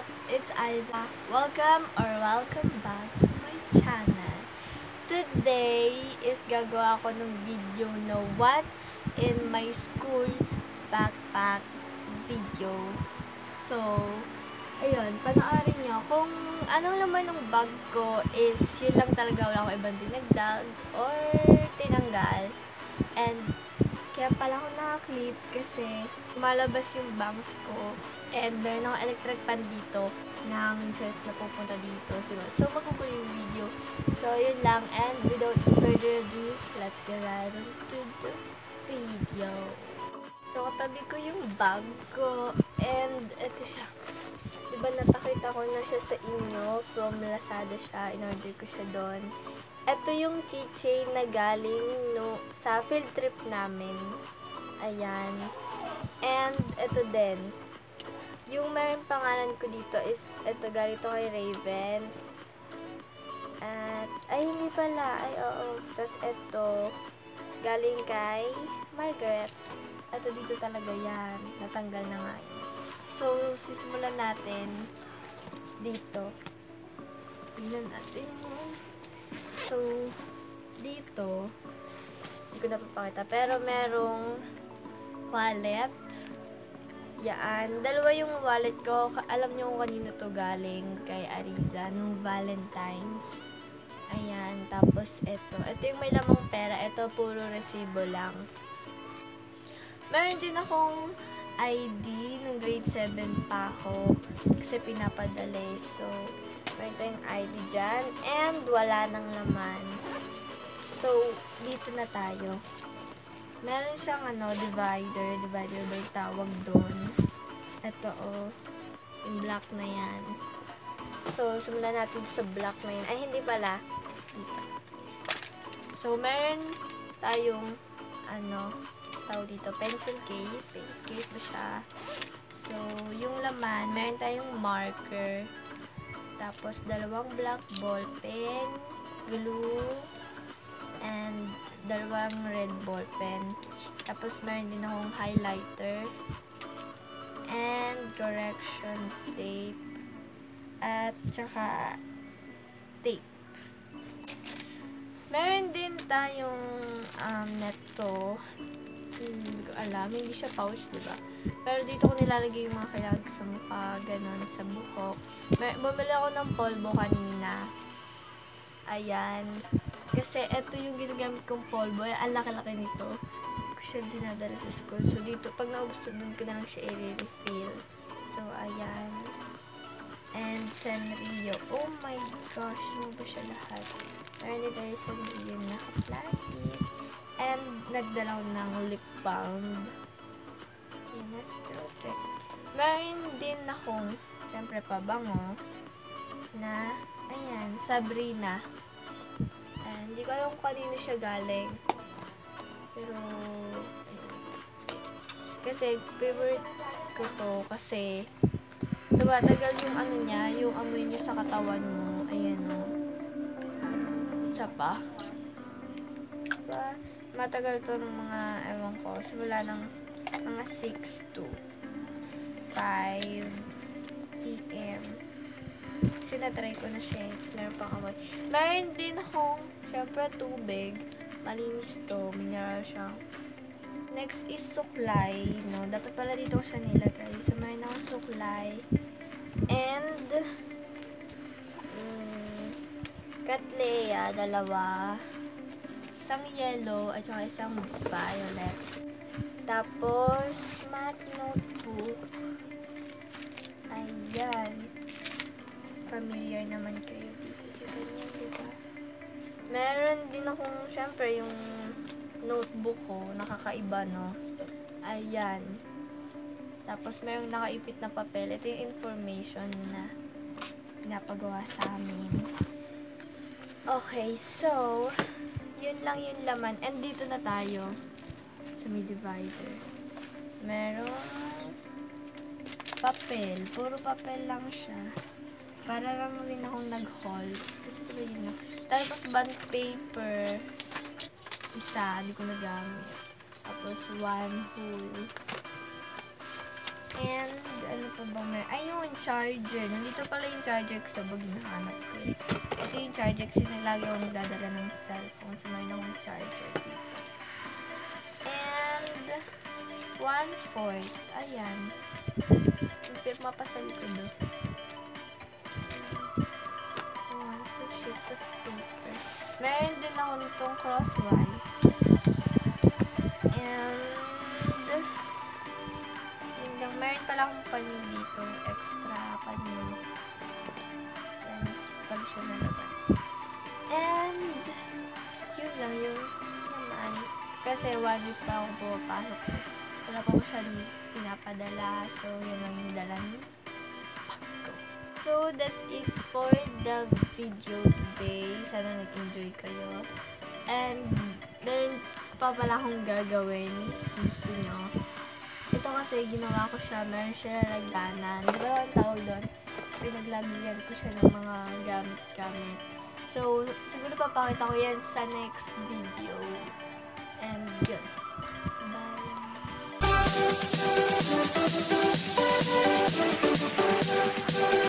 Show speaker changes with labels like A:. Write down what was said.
A: It's Aiza. Welcome back to my channel. Today is gagawa ako ng video na what's in my school backpack video. So, ayun, panoorin nyo. Kung anong laman ng bag ko is yun lang talaga, wala akong ibang dinagdag or tinanggal. And kaya pala ako naka-clip kasi lumalabas yung bangs ko and meron akong electric pan dito ng shells na pupunta dito. So magugulo yung video. So yun lang, and without further ado, let's get right into the video. So katabi ko yung bag ko and eto siya. Diba napakita ko na siya sa inyo, from Lazada siya, in-order ko siya doon. Ito yung keychain na galing sa field trip namin. Ayan. And ito din. Yung meron pangalan ko dito is, ito galing to kay Raven. At, ay hindi pala. Ay oo. Tapos ito, galing kay Margaret. Ito dito talaga yan. Natanggal na nga yun. So, sisimulan natin dito. Tingnan natin. So, dito, hindi ko napapakita. Pero merong wallet. Yan. Dalawa yung wallet ko. Alam niyo kung kanino to galing. Kay Ariza. Nung Valentine's. Ayan. Tapos, ito. Ito yung may lamang pera. Ito, puro resibo lang. Meron din akong ID. Nung grade 7 pa ako. Kasi pinapadali. So, meron tayong ID dyan. And wala nang laman. So, dito na tayo. Meron siyang divider. Divider ba yung tawag doon? Ito yung black na yan. So, simulan natin sa black na yan. Ay, hindi pala. Dito. So, meron tayong tawag dito, pencil case. Pencil case ba siya? So, yung laman, meron tayong marker. Tapos, dalawang black ball pen, glue, and dalawang red ball pen. Tapos, meron din akong highlighter, and correction tape, at saka tape. Meron din tayong neto. Hindi ko alam. Hindi siya pouch, diba? Pero dito ko nilalagay yung mga kailangan ko sa mukha, ganun, sa buhok. Bumili ako ng polvo kanina. Ayan. Kasi ito yung ginagamit kong polvo. Ang laki-laki nito. Hindi ko siya dinadala sa school. So, dito, pag naubos doon ko na lang siya i-refill. So, ayan. And Sanrio. Oh my gosh, mo ba siya lahat? Meron din tayo Sanrio na naka-plastic. And nagdala ko ng lip balm. Yan, Astrotek. Meron din akong, syempre, pabango na, ayan, Sabrina. And hindi ko alam kung kanino siya galing. Pero, ayan. Kasi, favorite ko to kasi tumatagal yung niya, yung amoy niya sa katawan mo. Ayan o. Isa pa. Diba? Matagal to ng mga, ewan ko, simula ng mga 6 to 5 p.m. Sinatry ko na siya. Meron pang amoy. Meron din akong, syempre, tubig. Malinis to. Mineral siya. Next is suklay. No? Dapat pala dito ko siya nilagay. So, meron akong suklay. And, Cattleya, dalawa. Isang yellow at saka isang violet. Tapos, matte notebook. Ayan. Familiar naman kayo dito sa ganyan, diba? Meron din akong, syempre, yung notebook ko. Nakakaiba, no? Ayan. Tapos, merong nakaipit na papel. Ito yung information na pinapagawa sa amin. Okay, so, yun lang yung laman. And dito na tayo sa may divider. Merong papel. Puro papel lang siya. Para lang rin akong nag-haul. Kasi diba yun na. Tapos bond paper. Isa, hindi ko nagamit. Tapos one whole. And, ano pa bang meron? Ay, yung charger. Nandito pala yung charger ko sa bag na hanap ko. Ito yung charger kasi lagi ako nagdadala ng cellphone. So, meron akong charger dito. And, 1/4. Ayan. Yung mapasali ko doon. 1/4 sheet of paper. Meron din ako nitong crosswise. And, meron pala akong panyo dito. Extra panyo. Yan. Pag siya nalaban. And, yun lang yung naman. Kasi 1 week pa ako pumapasok. Wala pa ko siya pinapadala. So, yun lang yung dala ni Paco. So, that's it for the video today. Sana nag-enjoy kayo. And, meron pa pala akong gagawin. Gusto nyo. Ito kasi, ginawa ko siya. Meron siya lalagyanan. Di ba ang tawag doon? So, pinaglagyan ko siya ng mga gamit-gamit. So, siguro papakita ko yan sa next video. And, yun. Bye!